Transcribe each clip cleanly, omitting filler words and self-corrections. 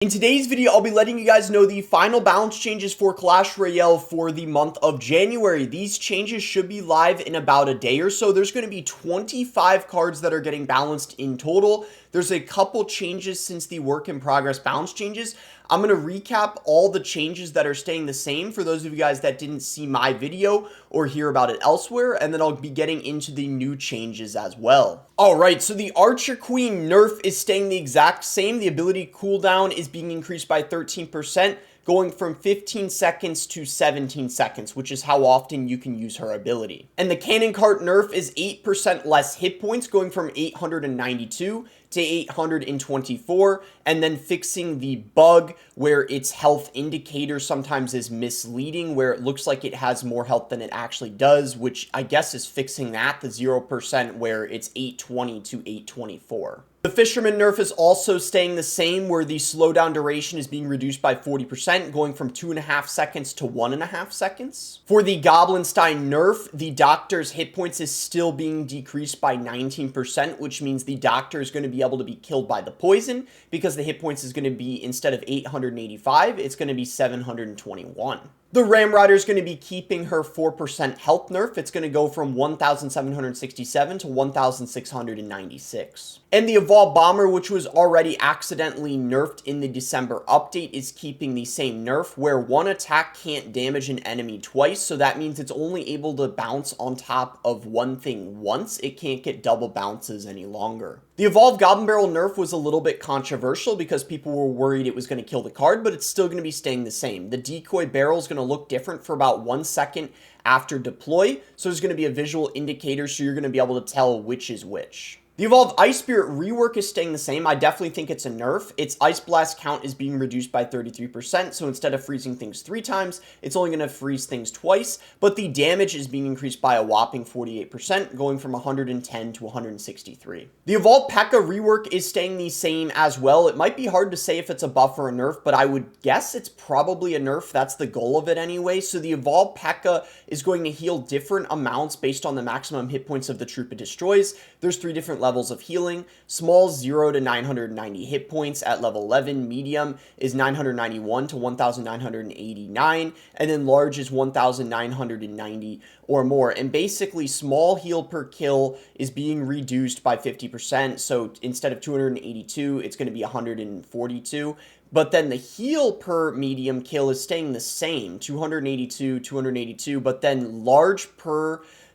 In today's video, I'll be letting you guys know the final balance changes for Clash Royale for the month of January. These changes should be live in about a day or so. There's going to be 25 cards that are getting balanced in total. There's a couple changes since the work in progress balance changes. I'm going to recap all the changes that are staying the same for those of you guys that didn't see my video or hear about it elsewhere, and then I'll be getting into the new changes as well. Alright, so the Archer Queen nerf is staying the exact same. The ability cooldown is being increased by 13%, going from 15 seconds to 17 seconds, which is how often you can use her ability. And the Cannon Cart nerf is 8% less hit points, going from 892 to 824, and then fixing the bug where its health indicator sometimes is misleading, where it looks like it has more health than it actually does, which I guess is fixing that, the 0% where it's 820 to 824. The Fisherman nerf is also staying the same, where the slowdown duration is being reduced by 40%, going from 2.5 seconds to 1.5 seconds. For the Goblinstein nerf, the Doctor's hit points is still being decreased by 19%, which means the Doctor is going to be able to be killed by the poison, because the hit points is going to be, instead of 885, it's going to be 721. The Ramrider is going to be keeping her 4% health nerf. It's going to go from 1,767 to 1,696. And the Evolved Bomber, which was already accidentally nerfed in the December update, is keeping the same nerf, where one attack can't damage an enemy twice, so that means it's only able to bounce on top of one thing once. It can't get double bounces any longer. The Evolved Goblin Barrel nerf was a little bit controversial because people were worried it was going to kill the card, but it's still going to be staying the same. The Decoy Barrel is going to look different for about 1 second after deploy, so there's going to be a visual indicator, so you're going to be able to tell which is which. The Evolved Ice Spirit rework is staying the same. I definitely think it's a nerf. Its Ice Blast count is being reduced by 33%, so instead of freezing things 3 times, it's only going to freeze things twice, but the damage is being increased by a whopping 48%, going from 110 to 163. The Evolved P.E.K.K.A. rework is staying the same as well. It might be hard to say if it's a buff or a nerf, but I would guess it's probably a nerf. That's the goal of it anyway. So the Evolved P.E.K.K.A. is going to heal different amounts based on the maximum hit points of the troop it destroys. There's 3 different levels of healing. Small 0 to 990 hit points at level 11. Medium is 991 to 1989, and then large is 1990 or more. And basically, small heal per kill is being reduced by 50%. So instead of 282, it's going to be 142. But then the heal per medium kill is staying the same, 282, but then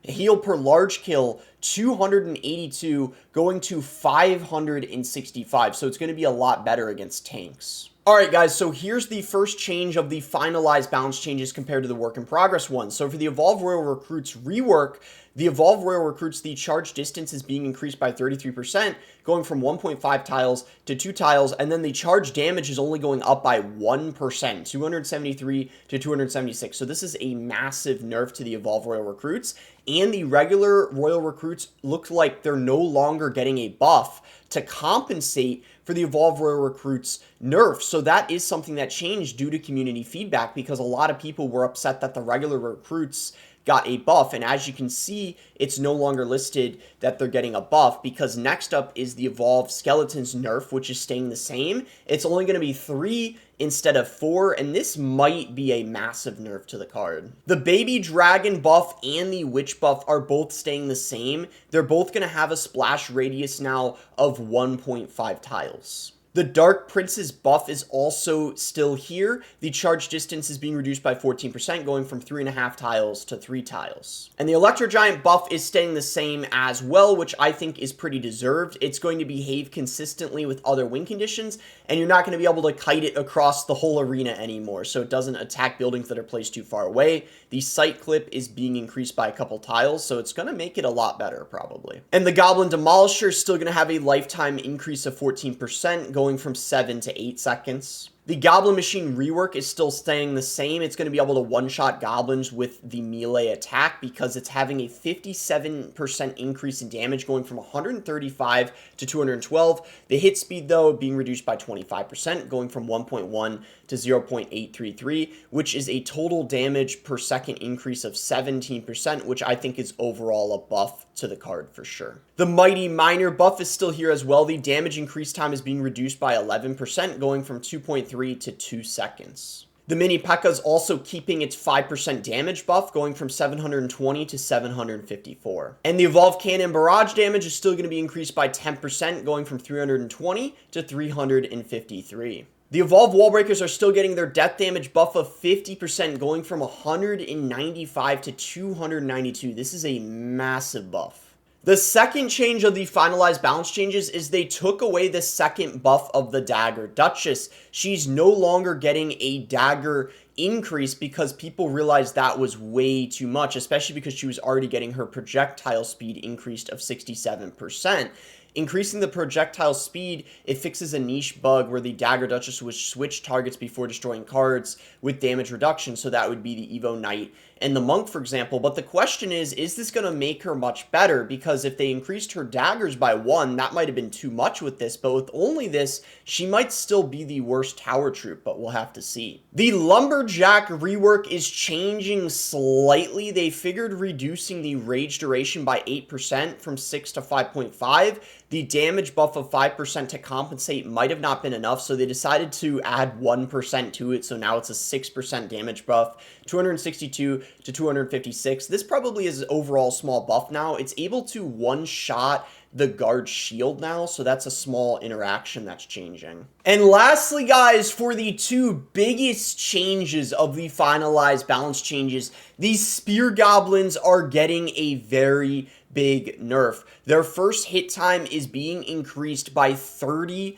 heal per large kill, 282 going to 565. So it's going to be a lot better against tanks. Alright guys, so here's the first change of the finalized balance changes compared to the work in progress one. So for the Evolved Royal Recruits rework, the Evolved Royal Recruits, the charge distance is being increased by 33%, going from 1.5 tiles to 2 tiles, and then the charge damage is only going up by 1%, 273 to 276. So this is a massive nerf to the Evolved Royal Recruits, and the regular Royal Recruits look like they're no longer getting a buff to compensate for the Evolved Royal Recruits nerf. So that is something that changed due to community feedback, because a lot of people were upset that the regular recruits got a buff, and as you can see, it's no longer listed that they're getting a buff, because next up is the Evolved Skeletons nerf, which is staying the same. It's only going to be 3 instead of 4, and this might be a massive nerf to the card. The Baby Dragon buff and the Witch buff are both staying the same. They're both going to have a splash radius now of 1.5 tiles. The Dark Princess buff is also still here. The charge distance is being reduced by 14%, going from 3.5 tiles to 3 tiles. And the Electro Giant buff is staying the same as well, which I think is pretty deserved. It's going to behave consistently with other win conditions, and you're not going to be able to kite it across the whole arena anymore, so it doesn't attack buildings that are placed too far away. The sight clip is being increased by a couple tiles, so it's going to make it a lot better, probably. And the Goblin Demolisher is still going to have a lifetime increase of 14%, going from 7 to 8 seconds. The Goblin Machine rework is still staying the same. It's going to be able to one-shot goblins with the melee attack because it's having a 57% increase in damage going from 135 to 212. The hit speed, though, being reduced by 25%, going from 1.1 to 0.833, which is a total damage per second increase of 17%, which I think is overall a buff to the card for sure. The Mighty Miner buff is still here as well. The damage increase time is being reduced by 11%, going from 2.3 to 2 seconds. The Mini P.E.K.K.A is also keeping its 5% damage buff, going from 720 to 754. And the Evolved Cannon Barrage damage is still going to be increased by 10%, going from 320 to 353. The Evolved Wall Breakers are still getting their death damage buff of 50%, going from 195 to 292. This is a massive buff. The second change of the finalized balance changes is they took away the second buff of the Dagger Duchess. She's no longer getting a dagger increase because people realized that was way too much, especially because she was already getting her projectile speed increased of 67%. Increasing the projectile speed, it fixes a niche bug where the Dagger Duchess would switch targets before destroying cards with damage reduction, so that would be the Evo Knight and the Monk, for example. But the question is this going to make her much better? Because if they increased her daggers by 1, that might have been too much with this, but with only this, she might still be the worst tower troop, but we'll have to see. The Lumberjack rework is changing slightly. They figured reducing the rage duration by 8% from 6 to 5.5. The damage buff of 5% to compensate might have not been enough, so they decided to add 1% to it, so now it's a 6% damage buff, 262 to 256. This probably is overall small buff now. It's able to one-shot the guard shield now, so that's a small interaction that's changing. And lastly, guys, for the two biggest changes of the finalized balance changes, these Spear Goblins are getting a very big nerf. Their first hit time is being increased by 33%,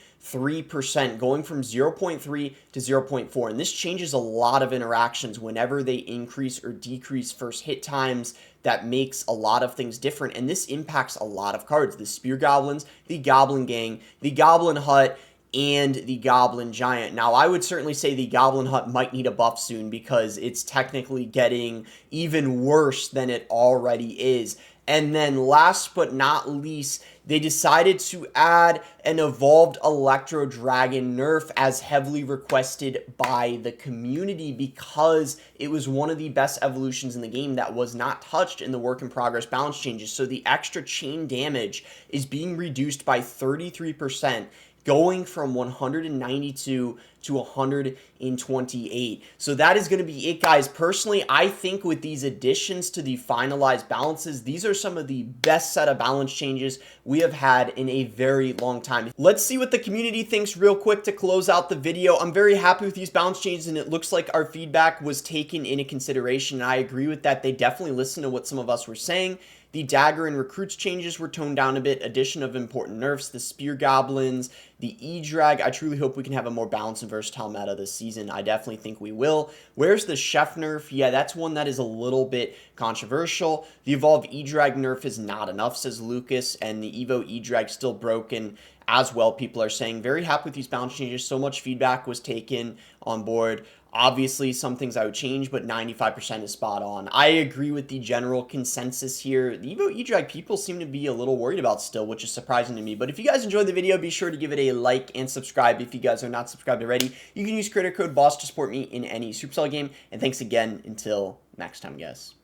going from 0.3 to 0.4. And this changes a lot of interactions whenever they increase or decrease first hit times. That makes a lot of things different, and this impacts a lot of cards. The Spear Goblins, the Goblin Gang, the Goblin Hut, and the Goblin Giant. Now, I would certainly say the Goblin Hut might need a buff soon because it's technically getting even worse than it already is. And then last but not least, they decided to add an Evolved Electro Dragon nerf as heavily requested by the community because it was one of the best evolutions in the game that was not touched in the work in progress balance changes. So the extra chain damage is being reduced by 33%. Going from 192 to 128. So that is going to be it, guys. Personally, I think with these additions to the finalized balances, these are some of the best set of balance changes we have had in a very long time. Let's see what the community thinks real quick to close out the video. I'm very happy with these balance changes, and it looks like our feedback was taken into consideration, and I agree with that. They definitely listened to what some of us were saying. The Dagger and Recruits changes were toned down a bit. Addition of important nerfs, the Spear Goblins, the E-Drag. I truly hope we can have a more balanced and versatile meta this season. I definitely think we will. Where's the Chef nerf? Yeah, that's one that is a little bit controversial. The Evolved E-Drag nerf is not enough, says Lucas, and the Evo E-Drag still broken as well, people are saying. Very happy with these balance changes. So much feedback was taken on board. Obviously, some things I would change, but 95% is spot on. I agree with the general consensus here. The Evo E-Drag people seem to be a little worried about still, which is surprising to me. But if you guys enjoyed the video, be sure to give it a like and subscribe if you guys are not subscribed already. You can use creator code BOSS to support me in any Supercell game. And thanks again. Until next time, guys.